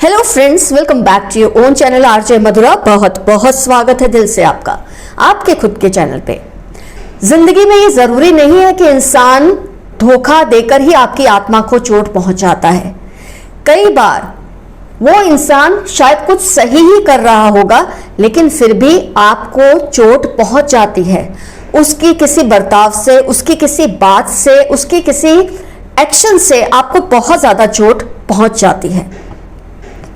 Hello friends, welcome back to your own channel RJ Madhura. बहुत बहुत स्वागत है दिल से आपका आपके खुद के चैनल पे। जिंदगी में ये जरूरी नहीं है कि इंसान धोखा देकर ही आपकी आत्मा को चोट पहुंचाता है। कई बार वो इंसान शायद कुछ सही ही कर रहा होगा, लेकिन फिर भी आपको चोट पहुंच जाती है। उसकी किसी बर्ताव से, उसकी किसी बात से, उसकी किसी एक्शन से आपको बहुत ज्यादा चोट पहुंच जाती है।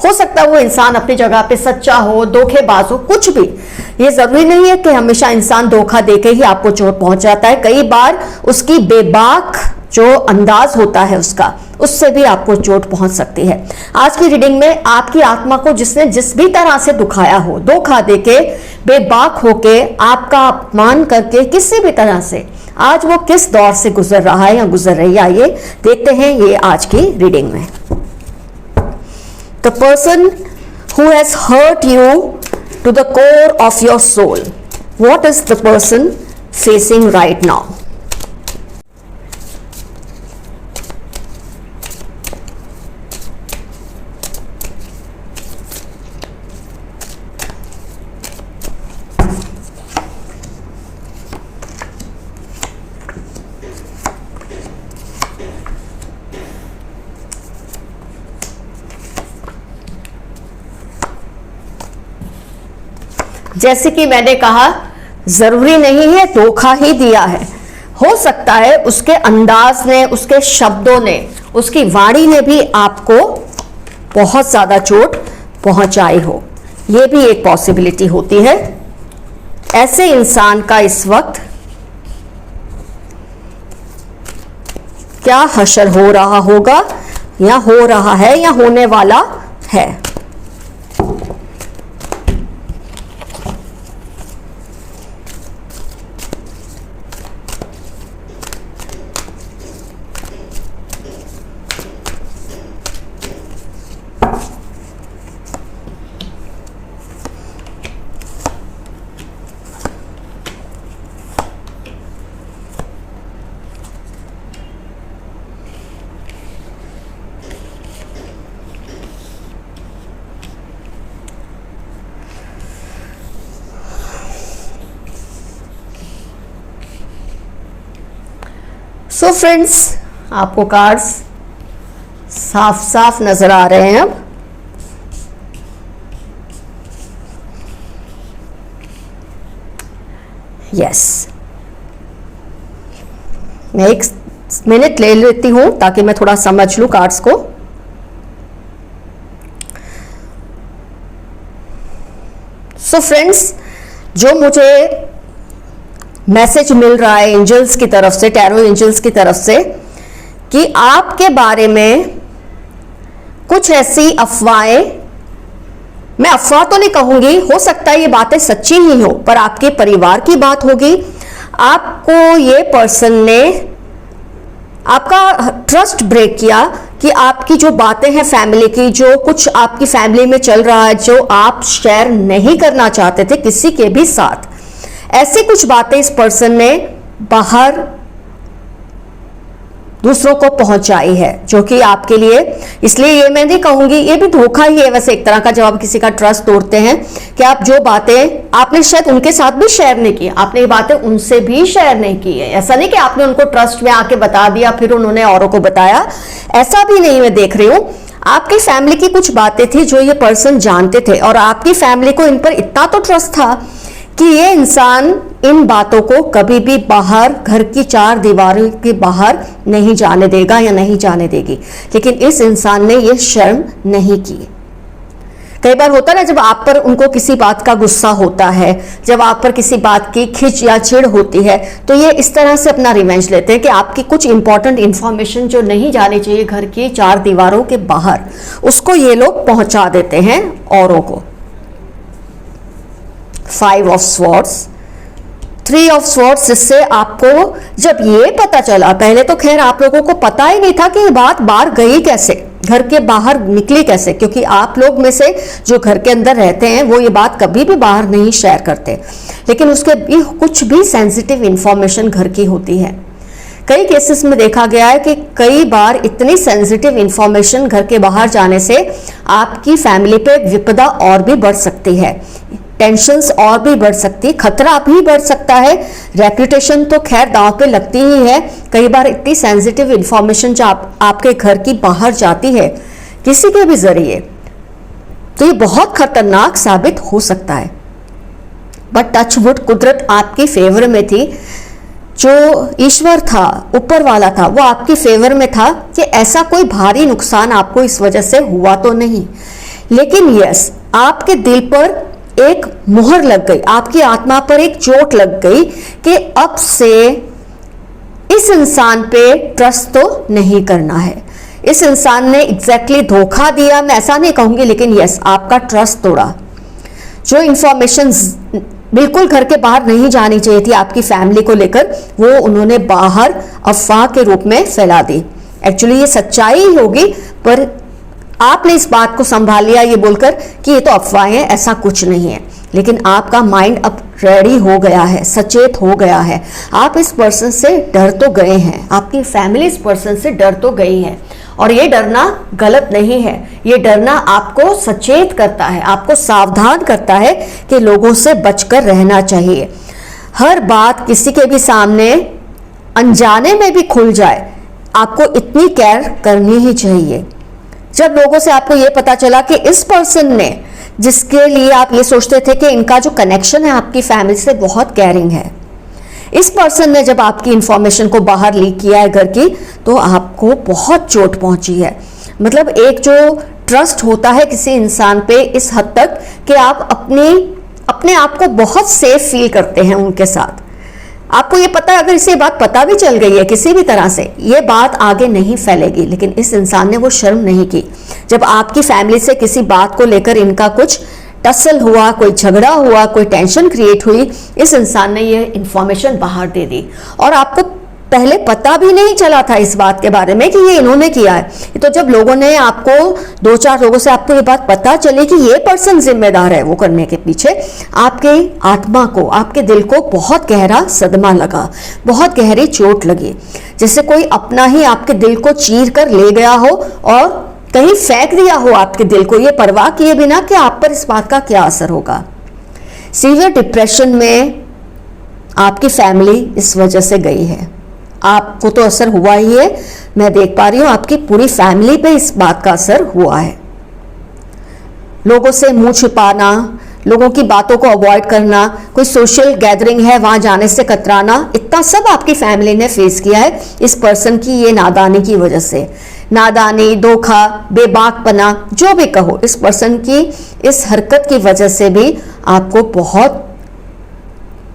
हो सकता है वो इंसान अपनी जगह पे सच्चा हो, धोखेबाज हो, कुछ भी। ये जरूरी नहीं है कि हमेशा इंसान धोखा देके ही आपको चोट पहुंच जाता है। कई बार उसकी बेबाक जो अंदाज होता है उसका, उससे भी आपको चोट पहुंच सकती है। आज की रीडिंग में आपकी आत्मा को जिसने जिस भी तरह से दुखाया हो, धोखा देके, बेबाक होके, आपका अपमान करके, किसी भी तरह से, आज वो किस दौर से गुजर रहा है या गुजर रही है, आइए देखते हैं ये आज की रीडिंग में। The person who has hurt you to the core of your soul. What is the person facing right now? जैसे कि मैंने कहा, जरूरी नहीं है धोखा ही दिया है। हो सकता है उसके अंदाज ने, उसके शब्दों ने, उसकी वाणी ने भी आपको बहुत ज्यादा चोट पहुंचाई हो। यह भी एक पॉसिबिलिटी होती है। ऐसे इंसान का इस वक्त क्या हशर हो रहा होगा, या हो रहा है, या होने वाला है। सो फ्रेंड्स, आपको कार्ड्स साफ साफ नजर आ रहे हैं। अब यस, मैं एक मिनट ले लेती हूं ताकि मैं थोड़ा समझ लूं कार्ड्स को। सो फ्रेंड्स, जो मुझे मैसेज मिल रहा है एंजल्स की तरफ से, टैरो एंजल्स की तरफ से, कि आपके बारे में कुछ ऐसी अफवाहें, मैं अफवाह तो नहीं कहूंगी, हो सकता है ये बातें सच्ची ही हो, पर आपके परिवार की बात होगी। आपको ये पर्सन ने आपका ट्रस्ट ब्रेक किया कि आपकी जो बातें हैं फैमिली की, जो कुछ आपकी फैमिली में चल रहा है, जो आप शेयर नहीं करना चाहते थे किसी के भी साथ, ऐसी कुछ बातें इस पर्सन ने बाहर दूसरों को पहुंचाई है, जो कि आपके लिए, इसलिए ये मैं नहीं कहूंगी, ये भी धोखा ही है वैसे एक तरह का, जब आप किसी का ट्रस्ट तोड़ते हैं कि आप जो बातें आपने शायद उनके साथ भी शेयर नहीं की, आपने ये बातें उनसे भी शेयर नहीं की है। ऐसा नहीं कि आपने उनको ट्रस्ट में आके बता दिया फिर उन्होंने औरों को बताया, ऐसा भी नहीं मैं देख रही हूं। आपकी फैमिली की कुछ बातें थी जो ये पर्सन जानते थे, और आपकी फैमिली को इन पर इतना तो ट्रस्ट था कि ये इंसान इन बातों को कभी भी बाहर, घर की चार दीवारों के बाहर नहीं जाने देगा या नहीं जाने देगी। लेकिन इस इंसान ने ये शर्म नहीं की। कई बार होता है ना, जब आप पर उनको किसी बात का गुस्सा होता है, जब आप पर किसी बात की खिंच या चिढ़ होती है, तो ये इस तरह से अपना रिवेंज लेते हैं कि आपकी कुछ इंपॉर्टेंट इंफॉर्मेशन जो नहीं जानी चाहिए घर की चार दीवारों के बाहर, उसको ये लोग पहुंचा देते हैं औरों को। 5 ऑफ स्वॉर्ड्स, 3 ऑफ स्वॉर्ड्स, जिससे आपको जब ये पता चला, पहले तो खैर आप लोगों को पता ही नहीं था कि ये बात बाहर गई कैसे, घर के बाहर निकली कैसे, क्योंकि आप लोग में से जो घर के अंदर रहते हैं वो ये बात कभी भी बाहर नहीं शेयर करते, लेकिन उसके भी कुछ भी सेंसिटिव इंफॉर्मेशन घर की होती है। कई केसेस में देखा गया है कि कई बार इतनी सेंसिटिव इंफॉर्मेशन घर के बाहर जाने से आपकी फैमिली पे विपदा और भी बढ़ सकती है, टेंशन्स और भी बढ़ सकती है, खतरा भी बढ़ सकता है, रेपुटेशन तो खैर दांव पे लगती ही है। कई बार इतनी सेंसिटिव इंफॉर्मेशन जो आपके घर की बाहर जाती है किसी के भी जरिए, तो ये बहुत खतरनाक साबित हो सकता है। बट टच वुड, कुदरत आपकी फेवर में थी, जो ईश्वर था, ऊपर वाला था, वो आपकी फेवर में था कि ऐसा कोई भारी नुकसान आपको इस वजह से हुआ तो नहीं। लेकिन यस, आपके दिल पर एक मुहर लग गई, आपकी आत्मा पर एक चोट लग गई कि अब से इस इंसान पे ट्रस्ट तो नहीं करना है। इस इंसान ने एग्जैक्टली धोखा दिया, मैं ऐसा नहीं कहूंगी, लेकिन यस, आपका ट्रस्ट तोड़ा। जो इंफॉर्मेशन बिल्कुल घर के बाहर नहीं जानी चाहिए थी आपकी फैमिली को लेकर, वो उन्होंने बाहर अफवाह के रूप में फैला दी। एक्चुअली ये सच्चाई ही होगी, पर आपने इस बात को संभाल लिया ये बोलकर कि ये तो अफवाहें, ऐसा कुछ नहीं है। लेकिन आपका माइंड अब रेडी हो गया है, सचेत हो गया है। आप इस पर्सन से डर तो गए हैं, आपकी फैमिली इस पर्सन से डर तो गई है, और ये डरना गलत नहीं है। ये डरना आपको सचेत करता है, आपको सावधान करता है कि लोगों से बचकर रहना चाहिए। हर बात किसी के भी सामने अनजाने में भी खुल जाए, आपको इतनी केयर करनी ही चाहिए। जब लोगों से आपको ये पता चला कि इस पर्सन ने, जिसके लिए आप ये सोचते थे कि इनका जो कनेक्शन है आपकी फैमिली से बहुत केयरिंग है, इस पर्सन ने जब आपकी इंफॉर्मेशन को बाहर लीक किया है घर की, तो आपको बहुत चोट पहुंची है। मतलब एक जो ट्रस्ट होता है किसी इंसान पे इस हद तक कि आप अपने आप को बहुत सेफ फील करते हैं उनके साथ। आपको ये पता है, अगर इसे बात पता भी चल गई है किसी भी तरह से, ये बात आगे नहीं फैलेगी। लेकिन इस इंसान ने वो शर्म नहीं की। जब आपकी फैमिली से किसी बात को लेकर इनका कुछ टसल हुआ, कोई झगड़ा हुआ, कोई टेंशन क्रिएट हुई, इस इंसान ने ये इंफॉर्मेशन बाहर दे दी, और आपको पहले पता भी नहीं चला था इस बात के बारे में कि ये इन्होंने किया है। तो जब लोगों ने आपको, 2-4 लोगों से आपको ये बात पता चली कि ये पर्सन जिम्मेदार है वो करने के पीछे, आपके आत्मा को, आपके दिल को बहुत गहरा सदमा लगा, बहुत गहरी चोट लगी, जैसे कोई अपना ही आपके दिल को चीर कर ले गया हो और कहीं फेंक दिया हो आपके दिल को, ये परवाह किए बिना कि आप पर इस बात का क्या असर होगा। सीवियर डिप्रेशन में आपकी फैमिली इस वजह से गई है। आपको तो असर हुआ ही है, मैं देख पा रही हूं आपकी पूरी फैमिली पे इस बात का असर हुआ है। लोगों से मुंह छिपाना, लोगों की बातों को अवॉइड करना, कोई सोशल गैदरिंग है वहां जाने से कतराना, इतना सब आपकी फैमिली ने फेस किया है इस पर्सन की ये नादानी की वजह से। नादानी, धोखा, बेबाकपना, जो भी कहो, इस पर्सन की इस हरकत की वजह से भी आपको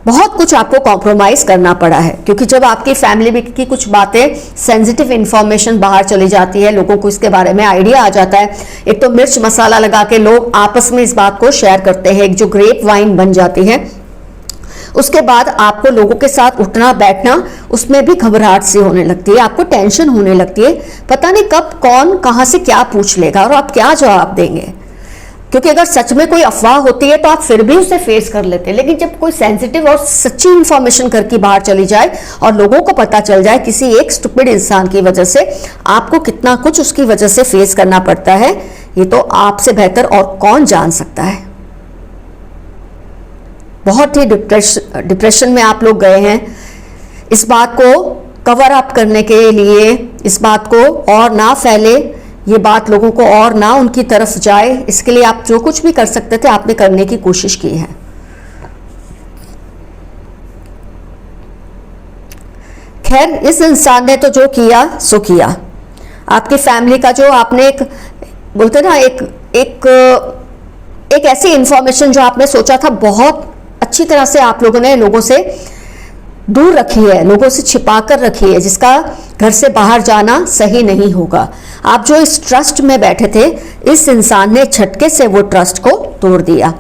बहुत कुछ आपको कॉम्प्रोमाइज करना पड़ा है। क्योंकि जब आपकी फैमिली की कुछ बातें, सेंसिटिव इंफॉर्मेशन बाहर चली जाती है, लोगों को इसके बारे में आइडिया आ जाता है, एक तो मिर्च मसाला लगा के लोग आपस में इस बात को शेयर करते हैं, एक जो ग्रेप वाइन बन जाती है, उसके बाद आपको लोगों के साथ उठना बैठना, उसमें भी घबराहट सी होने लगती है, आपको टेंशन होने लगती है, पता नहीं कब कौन कहां से क्या पूछ लेगा और आप क्या जवाब देंगे। क्योंकि अगर सच में कोई अफवाह होती है तो आप फिर भी उसे फेस कर लेते हैं, लेकिन जब कोई सेंसिटिव और सच्ची इंफॉर्मेशन घर की बाहर चली जाए और लोगों को पता चल जाए किसी एक स्टूपिड इंसान की वजह से, आपको कितना कुछ उसकी वजह से फेस करना पड़ता है, ये तो आपसे बेहतर और कौन जान सकता है। बहुत ही डिप्रेशन में आप लोग गए हैं। इस बात को कवर अप करने के लिए, इस बात को और ना फैले, ये बात लोगों को और ना उनकी तरफ जाए, इसके लिए आप जो कुछ भी कर सकते थे आपने करने की कोशिश की है। खैर, इस इंसान ने तो जो किया सो किया। आपकी फैमिली का जो आपने एक बोलते ना एक ऐसी इंफॉर्मेशन जो आपने सोचा था बहुत अच्छी तरह से आप लोगों ने लोगों से दूर रखी है, लोगों से छिपा कर रखी है, जिसका घर से बाहर जाना सही नहीं होगा। आप जो इस ट्रस्ट में बैठे थे, इस इंसान ने झटके से वो ट्रस्ट को तोड़ दिया।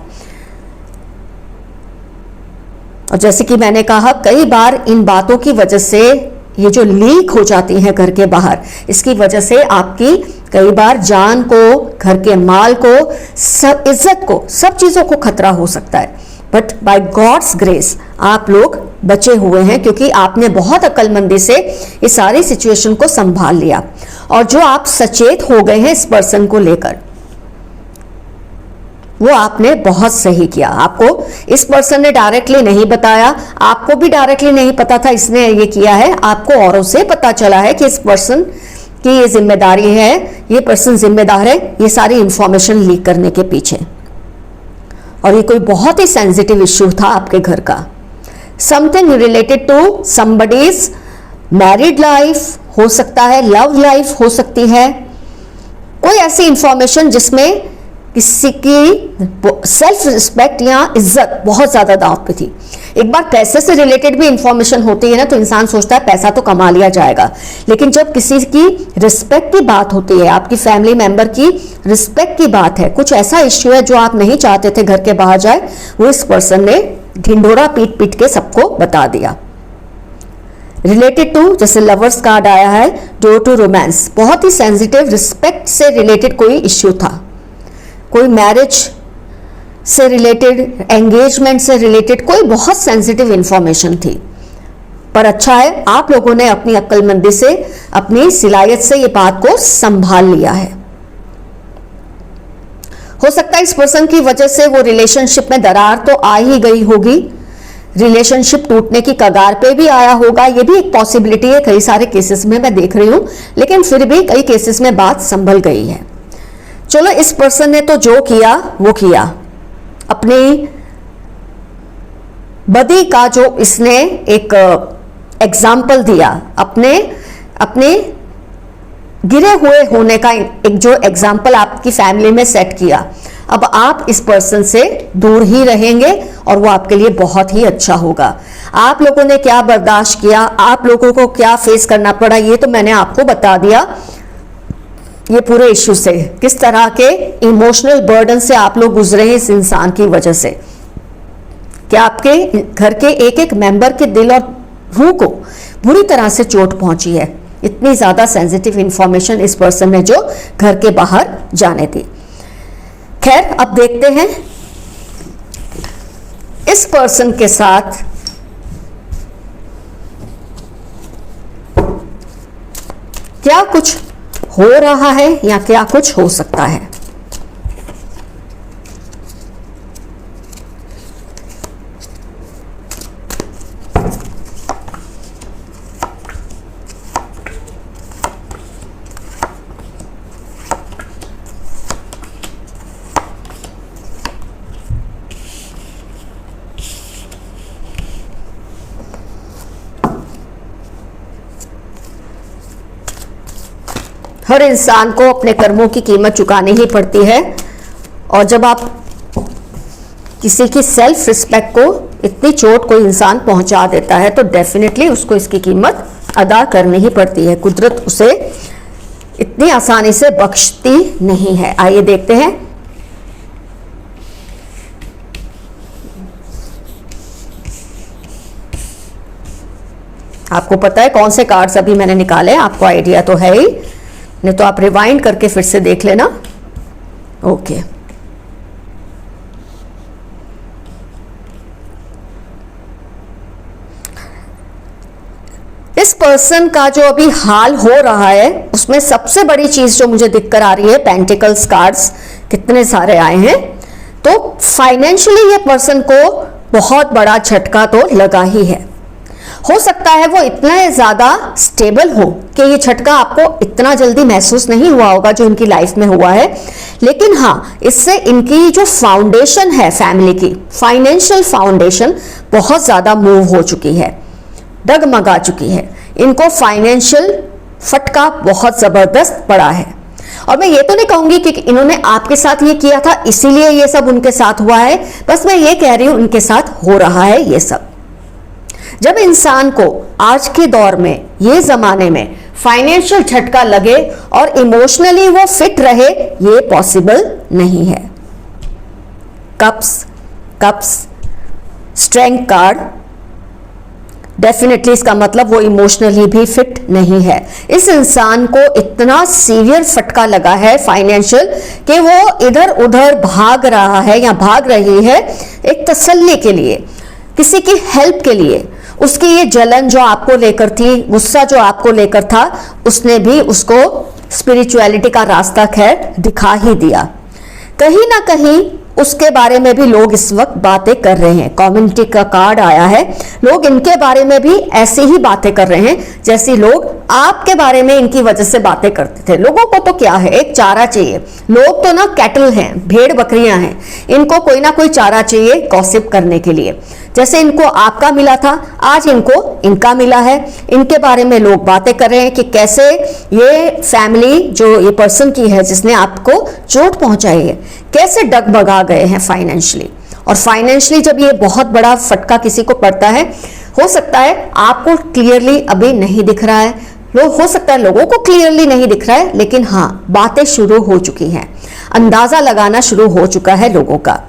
और जैसे कि मैंने कहा, कई बार इन बातों की वजह से ये जो लीक हो जाती हैं घर के बाहर, इसकी वजह से आपकी कई बार जान को, घर के माल को, सब इज्जत को, सब चीजों को खतरा हो सकता है। बट बाय गॉड्स ग्रेस आप लोग बचे हुए हैं, क्योंकि आपने बहुत अक्लमंदी से इस सारी सिचुएशन को संभाल लिया। और जो आप सचेत हो गए हैं इस पर्सन को लेकर, वो आपने बहुत सही किया। आपको इस पर्सन ने डायरेक्टली नहीं बताया, आपको भी डायरेक्टली नहीं पता था इसने ये किया है, आपको औरों से पता चला है कि इस पर्सन की ये जिम्मेदारी है, ये पर्सन जिम्मेदार है ये सारी इंफॉर्मेशन लीक करने के पीछे। और ये कोई बहुत ही सेंसिटिव इश्यू था आपके घर का, something related to somebody's married life हो सकता है, लव लाइफ हो सकती है, कोई ऐसी इंफॉर्मेशन जिसमें किसी की सेल्फ रिस्पेक्ट या इज्जत बहुत ज्यादा दांव पे थी। एक बार पैसे से रिलेटेड भी इंफॉर्मेशन होती है ना, तो इंसान सोचता है पैसा तो कमा लिया जाएगा, लेकिन जब किसी की रिस्पेक्ट की बात होती है, आपकी फैमिली मेंबर की रिस्पेक्ट की बात है, कुछ ऐसा इश्यू है जो आप नहीं चाहते थे घर के बाहर जाए, वो इस पर्सन ने ढिंढोरा पीट पीट के सबको बता दिया। रिलेटेड टू, जैसे लवर्स कार्ड आया है, डोर टू रोमांस, बहुत ही सेंसिटिव रिस्पेक्ट से रिलेटेड कोई इश्यू था, कोई मैरिज से रिलेटेड, एंगेजमेंट से रिलेटेड कोई बहुत सेंसिटिव इंफॉर्मेशन थी। पर अच्छा है आप लोगों ने अपनी अक्लमंदी से, अपनी सिलायत से ये बात को संभाल लिया है। हो सकता है इस पर्सन की वजह से वो रिलेशनशिप में दरार तो आ ही गई होगी, रिलेशनशिप टूटने की कगार पे भी आया होगा, ये भी एक पॉसिबिलिटी है। कई सारे केसेस में मैं देख रही हूं, लेकिन फिर भी कई केसेस में बात संभल गई है। चलो, इस पर्सन ने तो जो किया वो किया, अपनी बदी का जो इसने एक एग्जाम्पल दिया, अपने गिरे हुए होने का एक जो एग्जाम्पल आपकी फैमिली में सेट किया, अब आप इस पर्सन से दूर ही रहेंगे और वो आपके लिए बहुत ही अच्छा होगा। आप लोगों ने क्या बर्दाश्त किया, आप लोगों को क्या फेस करना पड़ा, ये तो मैंने आपको बता दिया। ये पूरे इश्यू से किस तरह के इमोशनल बर्डन से आप लोग गुजरे हैं इस इंसान की वजह से, क्या आपके घर के एक एक मेंबर के दिल और रूह को बुरी तरह से चोट पहुंची है। इतनी ज्यादा सेंसिटिव इंफॉर्मेशन इस पर्सन ने जो घर के बाहर जाने दी। खैर, अब देखते हैं इस पर्सन के साथ क्या कुछ हो रहा है या क्या कुछ हो सकता है। हर इंसान को अपने कर्मों की कीमत चुकानी ही पड़ती है, और जब आप किसी की सेल्फ रिस्पेक्ट को इतनी चोट कोई इंसान पहुंचा देता है तो डेफिनेटली उसको इसकी कीमत अदा करनी ही पड़ती है। कुदरत उसे इतनी आसानी से बख्शती नहीं है। आइए देखते हैं आपको पता है कौन से कार्ड्स अभी मैंने निकाले, आपको आइडिया तो है ही, नहीं तो आप रिवाइंड करके फिर से देख लेना। ओके, इस पर्सन का जो अभी हाल हो रहा है उसमें सबसे बड़ी चीज जो मुझे दिखकर आ रही है, पेंटिकल्स कार्ड्स कितने सारे आए हैं, तो फाइनेंशियली ये पर्सन को बहुत बड़ा झटका तो लगा ही है। हो सकता है वो इतना ज्यादा स्टेबल हो कि ये झटका आपको इतना जल्दी महसूस नहीं हुआ होगा जो इनकी लाइफ में हुआ है, लेकिन हाँ, इससे इनकी जो फाउंडेशन है फैमिली की, फाइनेंशियल फाउंडेशन बहुत ज्यादा मूव हो चुकी है, डगमगा चुकी है। इनको फाइनेंशियल फटका बहुत जबरदस्त पड़ा है। और मैं ये तो नहीं कहूंगी कि इन्होंने आपके साथ ये किया था इसीलिए ये सब उनके साथ हुआ है, बस मैं ये कह रही हूं उनके साथ हो रहा है ये सब। जब इंसान को आज के दौर में, ये जमाने में फाइनेंशियल झटका लगे और इमोशनली वो फिट रहे, ये पॉसिबल नहीं है। कप्स, स्ट्रेंथ कार्ड, डेफिनेटली इसका मतलब वो इमोशनली भी फिट नहीं है। इस इंसान को इतना सीवियर फटका लगा है फाइनेंशियल कि वो इधर उधर भाग रहा है या भाग रही है एक तसल्ली के लिए, किसी की हेल्प के लिए। उसकी ये जलन जो आपको लेकर थी, गुस्सा जो आपको लेकर था, उसने भी उसको स्पिरिचुअलिटी का रास्ता खैर दिखा ही दिया। कहीं ना कहीं उसके बारे में भी लोग इस वक्त बातें कर रहे हैं। कम्युनिटी का कार्ड आया है, लोग इनके बारे में भी ऐसी ही बातें कर रहे हैं जैसी लोग आपके बारे में इनकी वजह से बातें करते थे। लोगों को तो क्या है, एक चारा चाहिए। लोग तो ना कैटल हैं, भेड़ बकरियां हैं, इनको कोई ना कोई चारा चाहिए गॉसिप करने के लिए। जैसे इनको आपका मिला था, आज इनको इनका मिला है। इनके बारे में लोग बातें कर रहे हैं कि कैसे ये फैमिली जो ये पर्सन की है जिसने आपको चोट पहुंचाई है, कैसे डगमगा गए हैं फाइनेंशियली। और फाइनेंशियली जब ये बहुत बड़ा फटका किसी को पड़ता है, हो सकता है आपको क्लियरली अभी नहीं दिख रहा है, हो सकता है लोगों को क्लियरली नहीं दिख रहा है, लेकिन हाँ, बातें शुरू हो चुकी हैं, अंदाजा लगाना शुरू हो चुका है लोगों का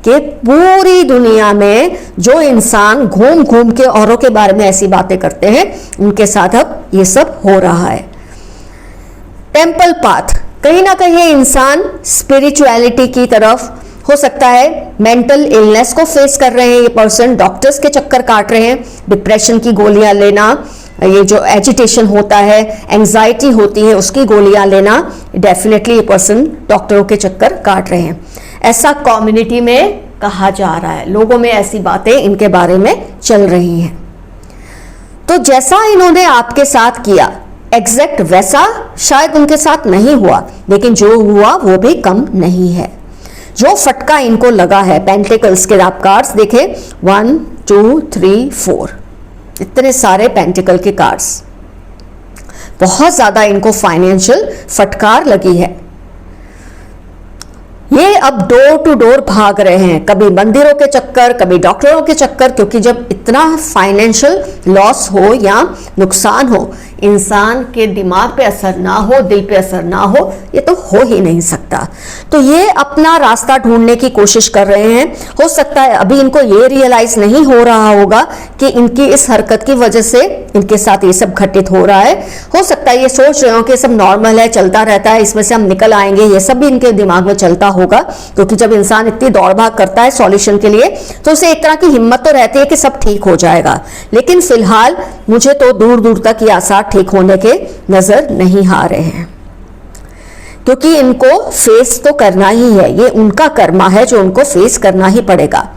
कि पूरी दुनिया में जो इंसान घूम घूम के औरों के बारे में ऐसी बातें करते हैं, उनके साथ अब ये सब हो रहा है। टेम्पल पाथ, कहीं ना कहीं इंसान स्पिरिचुअलिटी की तरफ, हो सकता है मेंटल इलनेस को फेस कर रहे हैं ये पर्सन, डॉक्टर्स के चक्कर काट रहे हैं, डिप्रेशन की गोलियां लेना, ये जो एजिटेशन होता है, एंजाइटी होती है, उसकी गोलियां लेना, डेफिनेटली ये पर्सन डॉक्टरों के चक्कर काट रहे हैं। ऐसा कम्युनिटी में कहा जा रहा है, लोगों में ऐसी बातें इनके बारे में चल रही हैं। तो जैसा इन्होंने आपके साथ किया, एग्जैक्ट वैसा शायद उनके साथ नहीं हुआ, लेकिन जो हुआ वो भी कम नहीं है। जो फटका इनको लगा है, पेंटिकल्स के आप कार्ड्स देखें, 1 2 3 4, इतने सारे पेंटिकल के कार्ड्स, बहुत ज्यादा इनको फाइनेंशियल फटकार लगी है। ये अब डोर टू डोर भाग रहे हैं, कभी मंदिरों के चक्कर, कभी डॉक्टरों के चक्कर, क्योंकि जब इतना फाइनेंशियल लॉस हो या नुकसान हो, इंसान के दिमाग पे असर ना हो, दिल पे असर ना हो, ये तो हो ही नहीं सकता। तो ये अपना रास्ता ढूंढने की कोशिश कर रहे हैं। हो सकता है अभी इनको ये रियलाइज नहीं हो रहा होगा कि इनकी इस हरकत की वजह से इनके साथ ये सब घटित हो रहा है। हो सकता है ये सोच रहे हो कि सब नॉर्मल है, चलता रहता है, इसमें से हम निकल आएंगे, ये सब भी इनके दिमाग में चलता होगा। क्योंकि जब इंसान इतनी दौड़ भाग करता है सॉल्यूशन के लिए, तो उसे एक तरह की हिम्मत तो रहती है कि सब ठीक हो जाएगा। लेकिन फिलहाल मुझे तो दूर दूर तक ये आसार ठीक होने के नजर नहीं आ रहे हैं, क्योंकि इनको फेस तो करना ही है, ये उनका कर्मा है जो उनको फेस करना ही पड़ेगा।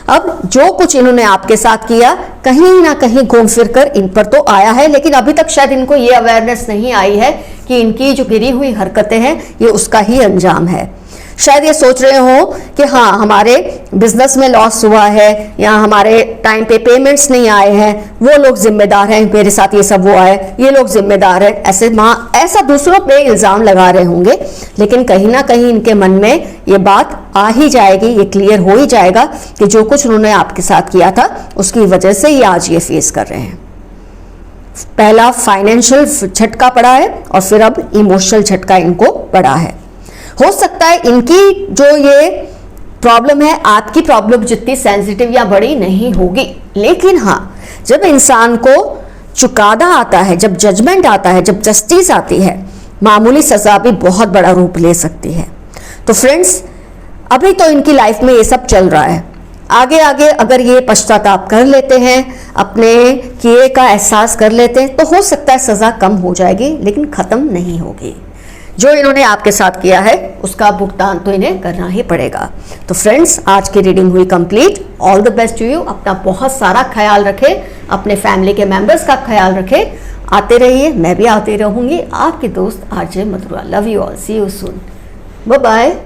अब जो कुछ इन्होंने आपके साथ किया, कहीं ना कहीं घूम फिर कर इन पर तो आया है, लेकिन अभी तक शायद इनको ये अवेयरनेस नहीं आई है कि इनकी जो गिरी हुई हरकतें हैं ये उसका ही अंजाम है। शायद ये सोच रहे हो कि हाँ, हमारे बिजनेस में लॉस हुआ है या हमारे टाइम पे पेमेंट्स नहीं आए हैं, वो लोग जिम्मेदार हैं, मेरे साथ ये सब हुआ है, ये लोग जिम्मेदार हैं, ऐसा दूसरों पे इल्जाम लगा रहे होंगे। लेकिन कहीं ना कहीं इनके मन में ये बात आ ही जाएगी, ये क्लियर हो ही जाएगा कि जो कुछ उन्होंने आपके साथ किया था उसकी वजह से ये आज ये फेस कर रहे हैं। पहला फाइनेंशियल झटका पड़ा है और फिर अब इमोशनल झटका इनको पड़ा है। हो सकता है इनकी जो ये प्रॉब्लम है आपकी प्रॉब्लम जितनी सेंसिटिव या बड़ी नहीं होगी, लेकिन हाँ, जब इंसान को चुकादा आता है, जब जजमेंट आता है, जब जस्टिस आती है, मामूली सजा भी बहुत बड़ा रूप ले सकती है। तो फ्रेंड्स, अभी तो इनकी लाइफ में ये सब चल रहा है। आगे आगे अगर ये पश्चाताप कर लेते हैं, अपने किए का एहसास कर लेते हैं, तो हो सकता है सजा कम हो जाएगी, लेकिन खत्म नहीं होगी। जो इन्होंने आपके साथ किया है उसका भुगतान तो इन्हें करना ही पड़ेगा। तो फ्रेंड्स, आज की रीडिंग हुई complete. All the best to you. अपना बहुत सारा ख्याल रखें, अपने फैमिली के मेंबर्स का ख्याल रखें। आते रहिए, मैं भी आती रहूंगी। आपकी दोस्त RJ Madhura. Love you all, see you soon, bye bye.